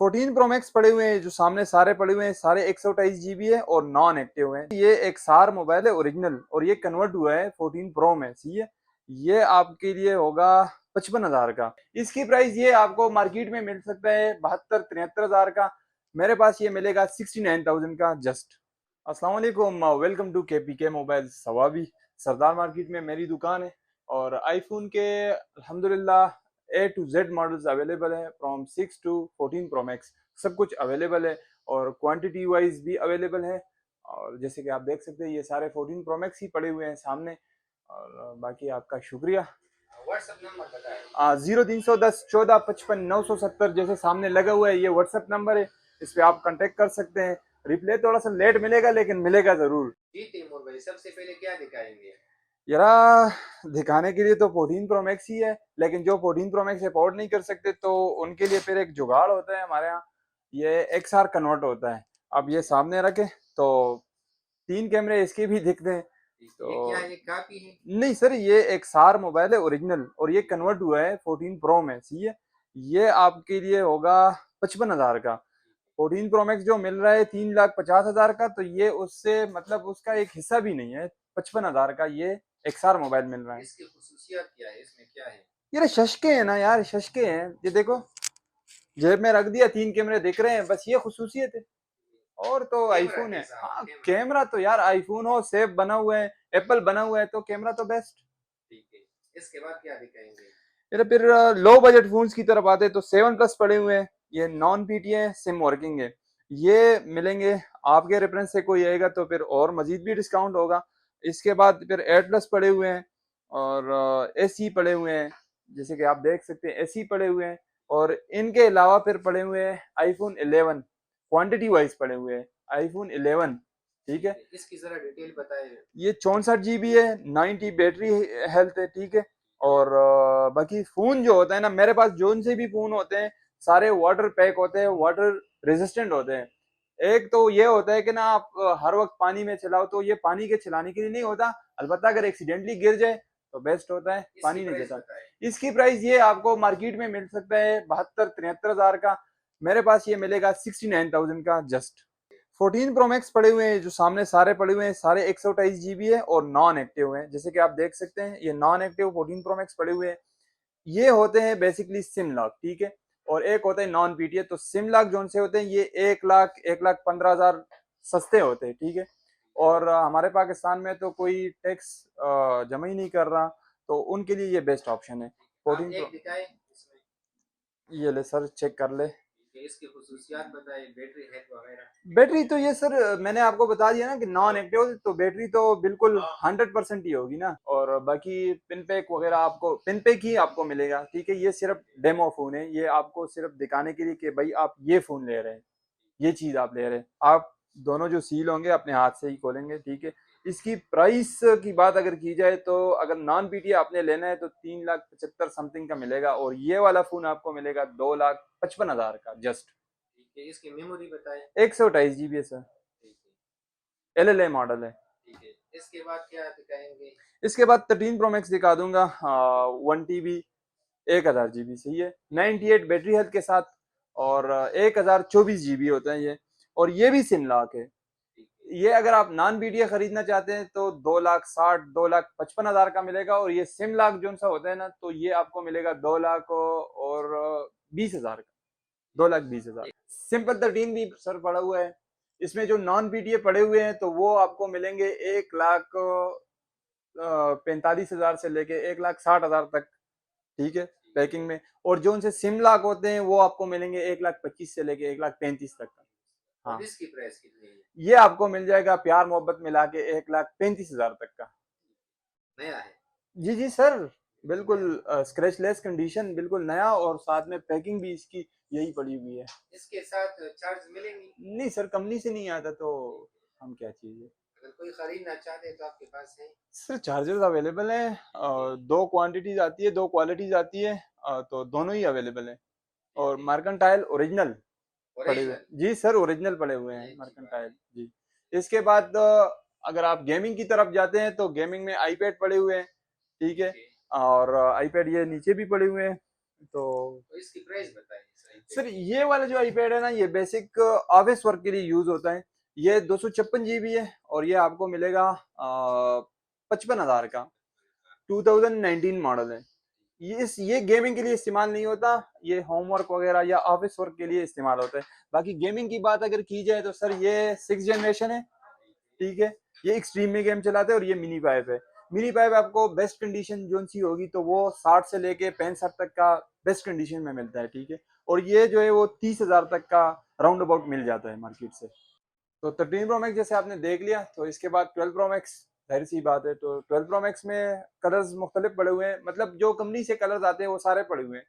14 pro max पड़े हुए हैं, जो सामने सारे पड़े हुए हैं, सारे 128 GB है और नॉन एक्टिव है। ये एक सार मोबाइल है ओरिजिनल, और ये कन्वर्ट हुआ है 14 प्रो में। ये आपके लिए होगा 55,000 का। इसकी प्राइस ये आपको मार्केट में मिल सकता है 72-73 हजार का। मेरे पास ये मिलेगा 69,000 का जस्ट। अस्सलाम वालेकुम, welcome to KPK mobile Swabi. Sardar market में मेरी दुकान है और आईफोन के अल्हम्दुलिल्लाह A to Z models available है, फ्रॉम 6 to 14 प्रो मैक्स सब कुछ अवेलेबल है और क्वांटिटी वाइज भी अवेलेबल है। और जैसे कि आप देख सकते हैं ये सारे 14 प्रो मैक्स ही पड़े हुए हैं सामने। और बाकी आपका शुक्रिया। व्हाट्सएप नंबर बताएं। 0310 14 55 970 जैसे सामने लगा हुआ है, ये व्हाट्सएप नंबर है। इस पे आप कांटेक्ट कर सकते हैं। रिप्लाई थोड़ा सा लेट मिलेगा लेकिन मिलेगा जरूर। जी तैमूर भाई, सबसे पहले क्या दिखाएंगे? यारा, दिखाने के लिए तो 14 प्रो मैक्स ही है, लेकिन जो 14 प्रो मैक्स अफोर्ड नहीं कर सकते तो उनके लिए फिर एक जुगाड़ होता है हमारे यहाँ। ये XR कन्वर्ट होता है। अब ये सामने रखे तो 3 कैमरे इसके भी दिखते हैं। ये क्या तो है, कॉपी है? नहीं सर, ये एक सार मोबाइल है ओरिजिनल, और ये कन्वर्ट हुआ है 14 प्रो में। सही है। ये आपके लिए होगा 55,000 का। 14 प्रो मैक्स जो मिल रहा है 3,50,000 का, तो ये उससे मतलब उसका एक हिस्सा भी नहीं है। 55,000 का ये XR मोबाइल मिल रहा है। इसकी खुसूसियत क्या है, इसमें क्या है? यार शशके हैं ना यार, शशके हैं। ये देखो, जेब में रख दिया, 3 कैमरे दिख रहे हैं, बस ये खुसूसियत है। और तो कैमरा आईफोन है। कैसा है? हाँ, कैमरा कैमरा तो यार आईफोन हो, सेफ बना हुआ है, एप्पल बना हुआ है, तो कैमरा तो बेस्ट। ठीक है। इसके बाद क्या दिखाएंगे? फिर लो बजट फोन्स की तरफ आते तो 7 प्लस पड़े हुए हैं। ये नॉन पीटी है, सिम वर्किंग है। ये मिलेंगे आपके रेफरेंस से कोई आएगा तो फिर और मजीद भी डिस्काउंट होगा। इसके बाद फिर 8 प्लस पड़े हुए हैं और एसी पड़े हुए हैं, जैसे कि आप देख सकते हैं एसी पड़े हुए हैं। और इनके अलावा फिर पड़े हुए हैं आईफोन 11, क्वांटिटी वाइज पड़े हुए हैं आईफोन 11। ठीक है। इसकी जरा डिटेल बताएं। ये 64 GB है, 90 बैटरी हेल्थ है। ठीक है। और बाकी फोन जो होता है ना, मेरे पास जोन से भी फोन होते हैं, सारे वाटर पैक होते हैं, वाटर रेजिस्टेंट होते हैं। एक तो ये होता है कि ना आप हर वक्त पानी में चलाओ, तो ये पानी के चलाने के लिए नहीं होता। अलबत्ता अगर एक्सीडेंटली गिर जाए तो बेस्ट होता है, इसकी पानी नहीं प्राइस जाता। बताएं। इसकी प्राइस ये आपको मार्केट में मिल सकता है 72-73 हजार का। मेरे पास ये मिलेगा 69,000 का जस्ट। 14 प्रो मैक्स पड़े हुए हैं, जो सामने सारे पड़े हुए हैं, सारे 128 GB है और नॉन एक्टिव है। जैसे कि आप देख सकते हैं ये नॉन एक्टिव 14 प्रो मैक्स पड़े हुए हैं। ये होते हैं बेसिकली सिम लॉक। ठीक है। और एक होता है नॉन पीटीए। तो सिम लॉक जोन से होते हैं ये 1 लाख 1,15,000 सस्ते होते हैं। ठीक है। और हमारे पाकिस्तान में तो कोई टैक्स जमा ही नहीं कर रहा, तो उनके लिए ये बेस्ट ऑप्शन है आप 14 एक प्रो। दिखाएं इसमें। ये ले सर, चेक कर ले। ठीक है, इसकी खुसूसियत बताएं, बैटरी हेल्थ वगैरह। बैटरी तो ये सर मैंने आपको बता दिया ना कि नॉन एक्टिव, तो बैटरी तो बिल्कुल 100% ही होगी ना। और बाकी पिन पैक वगैरह आपको पिन पैक ही आपको मिलेगा। ठीक है। ये सिर्फ डेमो फोन है, ये आपको सिर्फ दिखाने के लिए कि भाई आप ये फोन ले रहे हैं, ये चीज आप ले रहे हैं। आप दोनों जो सील होंगे अपने हाथ से ही खोलेंगे। ठीक है। इसकी प्राइस की बात अगर की जाए तो अगर नॉन पीटीए आपने लेना है तो 3,75,000 समथिंग का मिलेगा, और ये वाला फोन आपको मिलेगा 2,55,000 का जस्ट। ठीक है, इसकी मेमोरी बताएं। 128 GB है सर, ठीक है। LLA मॉडल है। ठीक है, इसके बाद क्या दिखाएंगे? इसके बाद 13 प्रो मैक्स दिखा दूंगा, 1 TB 1,000 GB। सही है। 98 बैटरी हेल्थ के साथ, और 1,024 GB होता है ये। और ये भी सिम लॉक है। ठीक है। ये अगर आप नॉन बीडीए खरीदना चाहते हैं तो 2,60,000 2,55,000 का मिलेगा, और ये सिम लॉक जो सा होता है ना, तो ये आपको मिलेगा 2,20,000 का। 2,20,000। सिंपल 13 भी सर पड़ा हुआ है। इसमें जो नॉन पीटीए पड़े हुए हैं तो वो आपको मिलेंगे 1,45,000 से लेके 1,60,000 तक। ठीक है। पैकिंग में। और जो उनसे सिम लॉक होते हैं वो आपको मिलेंगे 1,25,000 से लेके 1,35,000 तक का। हाँ, और इसकी प्राइस कितनी है? ये आपको मिल जाएगा प्यार मोहब्बत मिला के 1,35,000 तक का। नया है? जी जी सर, बिल्कुल स्क्रैचलेस कंडीशन, बिल्कुल नया, और साथ में पैकिंग भी इसकी यही पड़ी हुई है। इसके साथ चार्ज मिलेंगे? नहीं सर, कंपनी से नहीं आता तो हम क्या चीज़ है। अगर कोई खरीदना चाहते तो आपके पास है? सर चार्जर्स अवेलेबल हैं, दो क्वांटिटीज आती है, दो क्वालिटीज आती है, तो दोनों ही अवेलेबल है। और मर्केंटाइल ओरिजिनल पड़े हुए हैं। ओरिजिनल? जी सर, ओरिजिनल पड़े हुए ये हैं अच्छी बात मर्केंटाइल जी। इसके बाद अगर आप गेमिंग की तरफ जाते हैं तो गेमिंग में आईपैड पड़े हुए हैं। ठीक है। है। और आईपैड ये नीचे भी पड़े हुए हैं। तो तो इसकी प्राइस बताइए सही। सर ये वाला जो आईपैड है ना, ये बेसिक ऑफिस वर्क के लिए यूज होता है। ये 256 GB है और ये आपको मिलेगा 55,000 का, 2019 मॉडल है। ये गेमिंग के लिए इस्तेमाल नहीं होता, ये होमवर्क वगैरह या ऑफिस वर्क के लिए इस्तेमाल होता है। बाकी गेमिंग की बात अगर की जाए तो सर ये 6th जनरेशन है, ठीक है। ये एक्सट्रीम में गेम चलाते हैं और ये मिनी पाइप है। मिनी पाइप आपको बेस्ट कंडीशन जो सी होगी तो वो 60 से लेके 65 तक का बेस्ट कंडीशन में मिलता है, ठीक है। और ये जो है वो 30,000 तक का राउंड अबाउट मिल जाता है मार्केट से। तो 13 प्रो मैक्स जैसे आपने देख लिया, तो इसके बाद 12 प्रो मैक्स, जाहिर सी बात है। तो 12 प्रो मैक्स में कलर्स मुख्तलिफ पड़े हुए हैं, मतलब जो कंपनी से कलर्स आते हैं वो सारे पड़े हुए हैं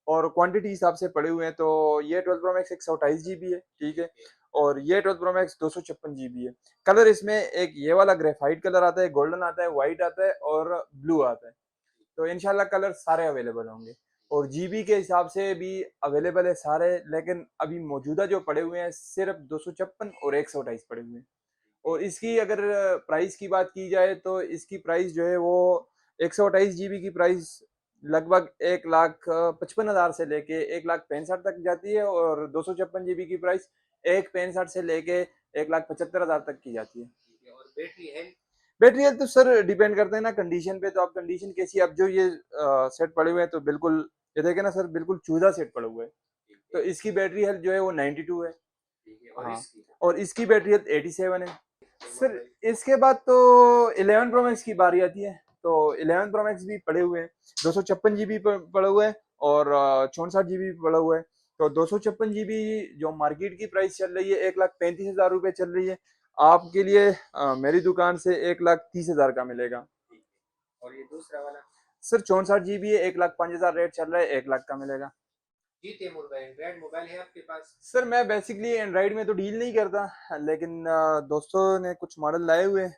और क्वांटिटी हिसाब से पड़े हुए हैं। तो ये 12 प्रो मैक्स 128 GB है, ठीक है। और ये 12 प्रो मैक्स 256 GB है। कलर इसमें एक ये वाला ग्रेफाइट कलर आता है, गोल्डन आता है, व्हाइट आता है और ब्लू आता है। तो इंशाल्लाह कलर सारे अवेलेबल होंगे और जीबी के हिसाब से भी अवेलेबल है सारे, लेकिन अभी मौजूदा जो पड़े हुए हैं सिर्फ 256 और 128 पड़े हुए हैं। और इसकी अगर प्राइस की बात की जाए तो इसकी प्राइस जो है वो 128 GB की प्राइस लगभग 1,55,000 से लेके 1,65,000 तक जाती है और 256 GB की प्राइस 1,65,000 से लेके 1,75,000 तक की जाती है। और बैटरी हेल्थ? बैटरी हेल्थ तो सर डिपेंड करते हैं ना कंडीशन पे। तो आप कंडीशन कैसी, अब जो ये सेट पड़े हुए हैं तो बिल्कुल ये देखे ना सर, बिल्कुल चूजा सेट पड़ा हुआ है। तो इसकी बैटरी हेल्थ जो है वो 92 है। और हाँ, इसकी और इसकी बैटरी हेल्थ 87 है। सर इसके बाद तो 11 प्रो मैक्स की बारी आती है। तो 11 प्रो मैक्स भी पड़े हुए हैं, 256 GB पड़े हुए हैं और 64 GB पड़ा हुआ है। तो 256 GB जो मार्केट की प्राइस चल रही है 1,35,000 रुपये चल रही है, आपके लिए मेरी दुकान से 1,30,000 का मिलेगा। और ये दूसरा वाला सर 64 GB है, 1,05,000 रेट चल रहा है, 1 लाख का मिलेगा। जीते मोबाइल, एंड्रॉइड मोबाइल है आपके पास? सर मैं बेसिकली एंड्रॉइड में तो डील नहीं करता, लेकिन दोस्तों ने कुछ मॉडल लाए हुए हैं,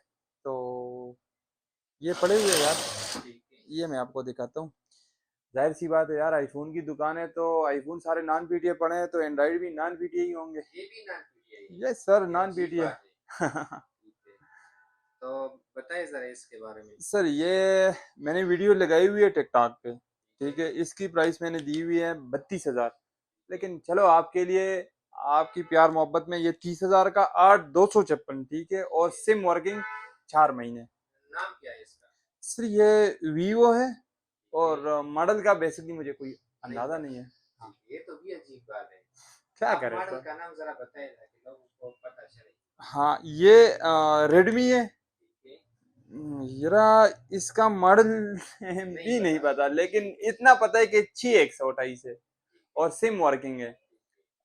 तो ये पड़े हुए हैं यार, ये मैं आपको दिखाता हूँ। जाहिर सी बात है यार, आईफोन की दुकान है तो आईफोन सारे नॉन पीटीए पड़े हैं, तो एंड्रॉइड भी नॉन पीटीए ही होंगे। ये भी non PTI? Yes sir, non अजीब पीटीए। बात है। तो बताइए जरा इसके बारे में। सर ये मैंने वीडियो लगाई हुई है टिकटॉक पे, ठीक है। इसकी प्राइस मैंने दी हुई है 32,000, लेकिन चलो आपके लिए, आपकी प्यार मोहब्बत में ये 30,000 का 8,256, ठीक है। और सिम वर्किंग 4 महीने। नाम क्या है इसका? सर ये वीवो है और मॉडल का बेसिकली मुझे कोई अंदाजा नहीं है। ये तो भी अजीब बात है। क्या आप करें मॉडल सर। का नाम जरा बताइए ताकि लोगों को पता चले। हाँ ये रेडमी है। जरा इसका मॉडल भी नहीं पता, लेकिन इतना पता है कि 6,128 है और सिम वर्किंग है।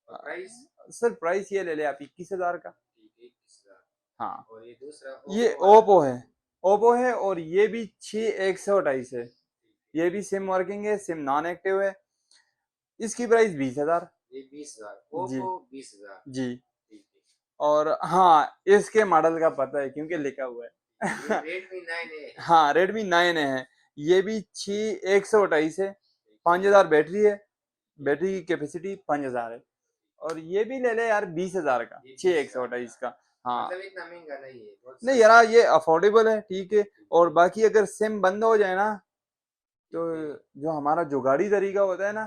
और प्राइस? सर प्राइस ये ले ले आप 21,000 का। 21,000। हाँ, और ये दूसरा ये ओप्पो है, ओप्पो है और ये भी 6,128 है। ये भी सिम वर्किंग है, सिम नॉन एक्टिव है। इसकी प्राइस 20,000। ये 20,000, जी ओप्पो 20,000। जी। ठीक है। और हाँ, इसके मॉडल का पता है क्योंकि लिखा हुआ ये है। रेडमी 9 है। हाँ रेडमी 9 है। ये भी 6,128 है, 5,000 बैटरी है, बैटरी की कैपेसिटी 5,000 है। और ये भी ले ले यार 20,000 का, 6,128 का। हाँ मतलब इतना महंगा नहीं है, बहुत नहीं सस्ता यार, है। ये अफोर्डेबल है, ठीक है। और बाकी अगर सिम बंद हो जाए ना, तो जो हमारा जुगाड़ी तरीका होता है ना,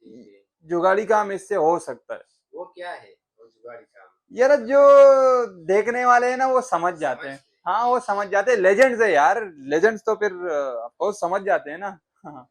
ठीक है। जुगाड़ी काम इससे हो सकता है। वो क्या है वो जुगाड़ी काम? यार जो देखने वाले हैं ना वो समझ जाते हैं। समझते हैं। हाँ वो समझ जाते हैं, लेजेंड्स है यार, लेजेंड्स तो फिर वो समझ जाते हैं ना। हाँ।